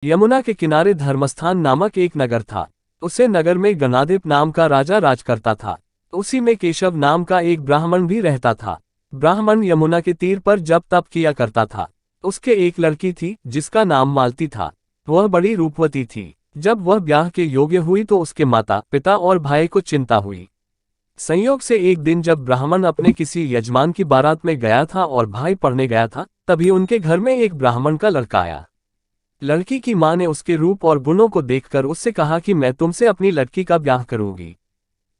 यमुना के किनारे धर्मस्थान नामक एक नगर था। उसे नगर में गणाधिप नाम का राजा राज करता था। उसी में केशव नाम का एक ब्राह्मण भी रहता था। ब्राह्मण यमुना के तीर पर जप तप किया करता था। उसके एक लड़की थी जिसका नाम मालती था। वह बड़ी रूपवती थी। जब वह ब्याह के योग्य हुई तो उसके माता पिता और भाई को चिंता हुई। संयोग से एक दिन जब ब्राह्मण अपने किसी यजमान की बारात में गया था और भाई पढ़ने गया था, तभी उनके घर में एक ब्राह्मण का लड़का आया। लड़की की मां ने उसके रूप और गुणों को देखकर उससे कहा कि मैं तुमसे अपनी लड़की का ब्याह करूंगी।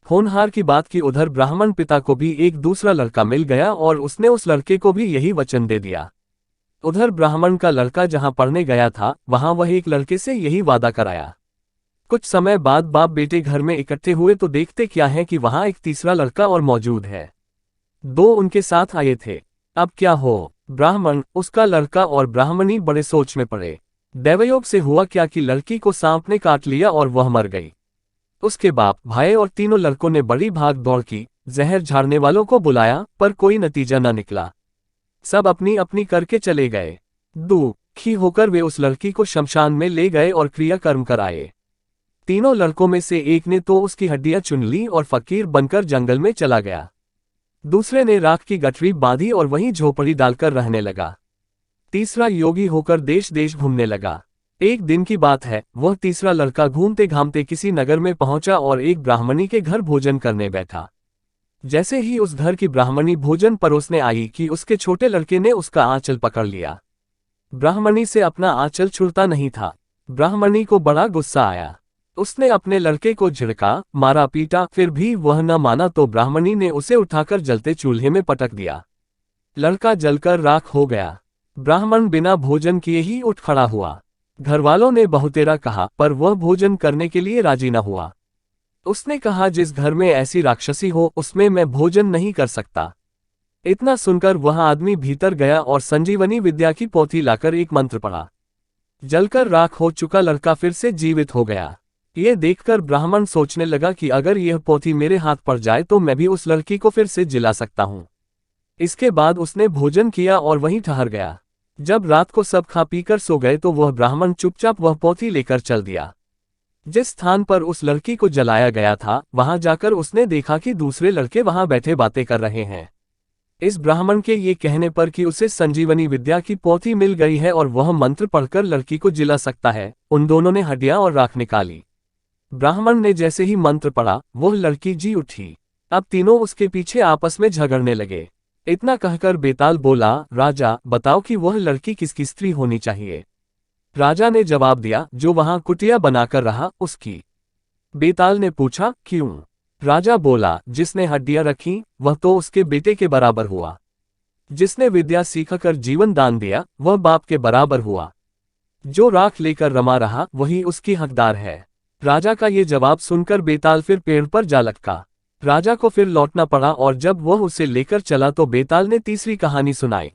होनहार की बात की उधर ब्राह्मण पिता को भी एक दूसरा लड़का मिल गया और उसने उस लड़के को भी यही वचन दे दिया। उधर ब्राह्मण का लड़का जहां पढ़ने गया था वहां वह एक लड़के से यही वादा कराया। कुछ समय बाद बाप बेटे घर में इकट्ठे हुए तो देखते क्या है कि वहां एक तीसरा लड़का और मौजूद है। दो उनके साथ आए थे। अब क्या हो? ब्राह्मण, उसका लड़का और ब्राह्मणी बड़े सोच में पड़े। दैवयोग से हुआ क्या कि लड़की को सांप ने काट लिया और वह मर गई। उसके बाप भाई और तीनों लड़कों ने बड़ी भाग दौड़ की, जहर झाड़ने वालों को बुलाया, पर कोई नतीजा न निकला। सब अपनी अपनी करके चले गए। दुखी होकर वे उस लड़की को शमशान में ले गए और क्रियाकर्म कराए। तीनों लड़कों में से एक ने तो उसकी हड्डियां चुन ली और फकीर बनकर जंगल में चला गया। दूसरे ने राख की गठरी बांधी और वहीं झोपड़ी डालकर रहने लगा। तीसरा योगी होकर देश देश घूमने लगा। एक दिन की बात है, वह तीसरा लड़का घूमते घामते किसी नगर में पहुंचा और एक ब्राह्मणी के घर भोजन करने बैठा। जैसे ही उस घर की ब्राह्मणी भोजन परोसने आई कि उसके छोटे लड़के ने उसका आंचल पकड़ लिया। ब्राह्मणी से अपना आंचल छूटता नहीं था। ब्राह्मणी को बड़ा गुस्सा आया। उसने अपने लड़के को झिड़का, मारा पीटा, फिर भी वह न माना तो ब्राह्मणी ने उसे उठाकर जलते चूल्हे में पटक दिया। लड़का जलकर राख हो गया। ब्राह्मण बिना भोजन किए ही उठ खड़ा हुआ। घरवालों ने बहुतेरा कहा, पर वह भोजन करने के लिए राजी न हुआ। उसने कहा, जिस घर में ऐसी राक्षसी हो उसमें मैं भोजन नहीं कर सकता। इतना सुनकर वह आदमी भीतर गया और संजीवनी विद्या की पोथी लाकर एक मंत्र पढ़ा। जलकर राख हो चुका लड़का फिर से जीवित हो गया। ये देखकर ब्राह्मण सोचने लगा कि अगर यह पोथी मेरे हाथ पड़ जाए तो मैं भी उस लड़की को फिर से जिला सकता हूँ। इसके बाद उसने भोजन किया और वहीं ठहर गया। जब रात को सब खा पीकर सो गए तो वह ब्राह्मण चुपचाप वह पोथी लेकर चल दिया। जिस स्थान पर उस लड़की को जलाया गया था वहां जाकर उसने देखा कि दूसरे लड़के वहां बैठे बातें कर रहे हैं। इस ब्राह्मण के ये कहने पर कि उसे संजीवनी विद्या की पोथी मिल गई है और वह मंत्र पढ़कर लड़की को जिला सकता है, उन दोनों ने हड्डियां और राख निकाली। ब्राह्मण ने जैसे ही मंत्र पढ़ा वह लड़की जी उठी। अब तीनों उसके पीछे आपस में झगड़ने लगे। इतना कहकर बेताल बोला, राजा बताओ कि वह लड़की किसकी स्त्री होनी चाहिए। राजा ने जवाब दिया, जो वहां कुटिया बनाकर रहा उसकी। बेताल ने पूछा, क्यों? राजा बोला, जिसने हड्डियां रखी वह तो उसके बेटे के बराबर हुआ। जिसने विद्या सीखकर जीवन दान दिया वह बाप के बराबर हुआ। जो राख लेकर रमा रहा वही उसकी हकदार है। राजा का ये जवाब सुनकर बेताल फिर पेड़ पर जा लटका। राजा को फिर लौटना पड़ा और जब वह उसे लेकर चला तो बेताल ने तीसरी कहानी सुनाई।